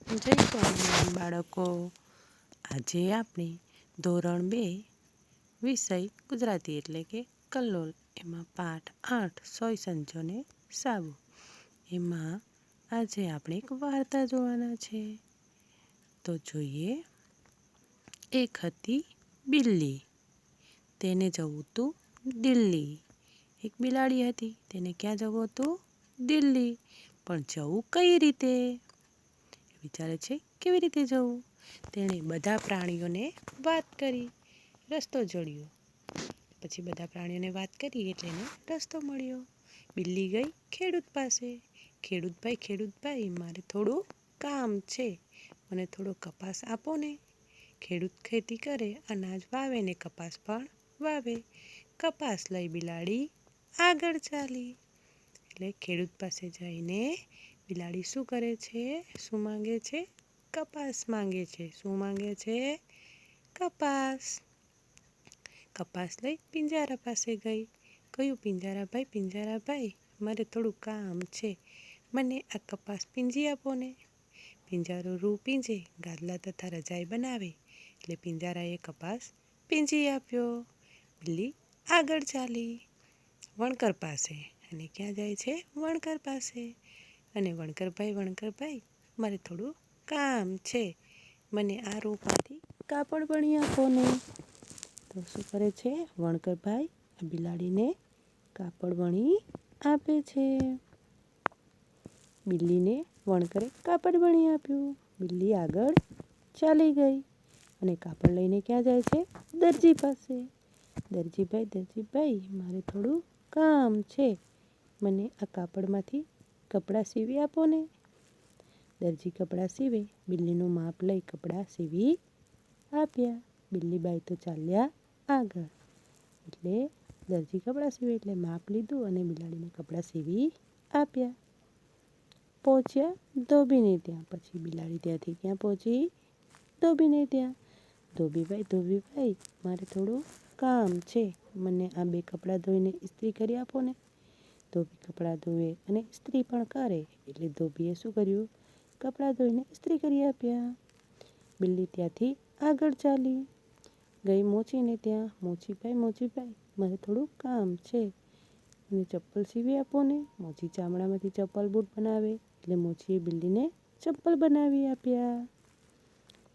જય સ્વામિનારાયણ બાળકો. આજે આપણે ધોરણ 2 વિષય ગુજરાતી એટલે કે કલ્લોલ એમાં પાઠ 8 સોય સંચોને સાબુ એમાં આજે આપણે એક વાર્તા જોવાના છે. તો જોઈએ. એક હતી બિલ્લી, તેને જવું હતું દિલ્હી. એક બિલાડી હતી, તેને ક્યાં જવું હતું? દિલ્હી. પણ જવું કઈ રીતે? વિચારે છે કેવી રીતે જવું. તેણે બધા પ્રાણીઓને વાત કરી, રસ્તો જોડ્યો. પછી બધા પ્રાણીઓને વાત કરી એટલે એને રસ્તો મળ્યો. બિલ્લી ગઈ ખેડૂત પાસે. ખેડૂતભાઈ, મારે થોડું કામ છે, મને થોડો કપાસ આપો ને. ખેડૂત ખેતી કરે, અનાજ વાવે ને કપાસ પણ વાવે. કપાસ લઈ બિલાડી આગળ ચાલી. એટલે ખેડૂત પાસે જઈને બિલાડી શું કરે છે? શું માંગે છે? કપાસ માંગે છે. શું માંગે છે? કપાસ. કપાસ લઈ પિંજારા પાસે ગઈ. કહ્યું, પિંજારાભાઈ, મારે થોડું કામ છે, મને આ કપાસ પીંજી આપો ને. પિંજારો રૂ પીંજે, ગાદલા તથા રજાઈ બનાવે. એટલે પિંજારાએ કપાસ પીંજી આપ્યો. બિલ્લી આગળ ચાલી વણકર પાસે. અને ક્યાં જાય છે? વણકર પાસે. અને વણકરભાઈ, મારે થોડું કામ છે, મને આ રોપમાંથી કાપડ વણી આપો ને. તો શું કરે છે? વણકરભાઈ આ બિલાડીને કાપડ વણી આપે છે. બિલ્લીને વણકરે કાપડ વણી આપ્યું. બિલ્લી આગળ ચાલી ગઈ અને કાપડ લઈને ક્યાં જાય છે? દરજી પાસે. દરજીભાઈ, મારે થોડું કામ છે, મને આ કાપડમાંથી કપડાં સીવી આપો ને. દરજી કપડાં સીવે, બિલ્લીનું માપ લઈ કપડાં સીવી આપ્યા. બિલ્લીબાઈ તો ચાલ્યા આગળ. એટલે દરજી કપડાં સીવે એટલે માપ લીધું અને બિલાડીને કપડાં સીવી આપ્યા. પહોંચ્યા ધોબીને ત્યાં. પછી બિલાડી ત્યાંથી ક્યાં પહોંચી? ધોબીને ત્યાં. ધોબીભાઈ, મારે થોડું કામ છે, મને આ 2 કપડાં ધોઈને ઇસ્ત્રી કરી આપો ને. ધોબી કપડાં ધોવે અને ઇસ્ત્રી પણ કરે. એટલે ધોબીએ શું કર્યું? કપડાં ધોઈને ઇસ્ત્રી કરી આપ્યા. બિલ્લી ત્યાંથી આગળ ચાલી ગઈ મોચીને ત્યાં. મોચીભાઈ, મારે થોડું કામ છે, મને ચપ્પલ સીવી આપો ને. મોચી ચામડામાંથી ચપ્પલ બૂટ બનાવે. એટલે મોચીએ બિલ્લીને ચપ્પલ બનાવી આપ્યા.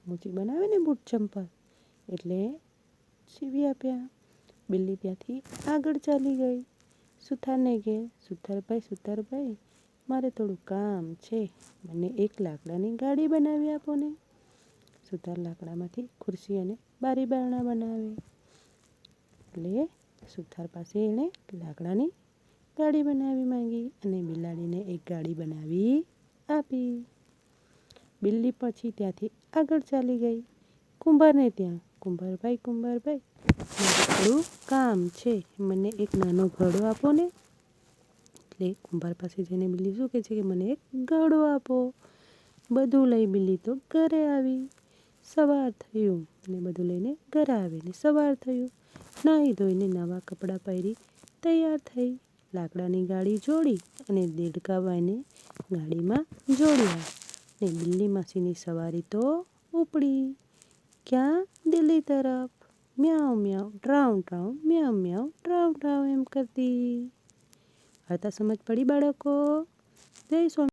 મોચી બનાવે ને બૂટ ચંપલ, એટલે સીવી આપ્યા. બિલ્લી ત્યાંથી આગળ ચાલી ગઈ સુથારને ઘેર. સુથારભાઈ, મારે થોડું કામ છે, મને એક લાકડાની ગાડી બનાવી આપો ને. સુથાર લાકડામાંથી ખુરશી અને બારી બારણા બનાવે. એટલે સુથાર પાસે એણે લાકડાની ગાડી બનાવી માંગી અને બિલાડીને એક ગાડી બનાવી આપી. બિલ્લી પછી ત્યાંથી આગળ ચાલી ગઈ કુંભારને ત્યાં. કુંભારભાઈ, મારે થોડું કામ છે, મને એક નાનો ઘડો આપો ને. એટલે કુંભાર પાસે જઈને બિલ્લી શું કહે છે કે મને એક ઘડો આપો. બધું લઈ બિલ્લી તો ઘરે આવી. સવાર થયું અને બધું લઈને ઘરે આવીને સવાર થયું. નાહી ધોઈને નવા કપડાં પહેરી તૈયાર થઈ. લાકડાની ગાડી જોડી અને દેડકાભાઈને ગાડીમાં જોડ્યા. ને બિલ્લી માસીની સવારી તો ઉપડી. ક્યાં? દિલ્હી તરફ. મ્યાઉ મ્યાઉ ડ્રાઉં ડ્રાઉં, મ્યાઉ મ્યાઉ ડ્રાઉં ડ્રાઉં એમ કરતી. વાર્તા સમજ પડી બાળકો? જય સ્વામિનારાયણ.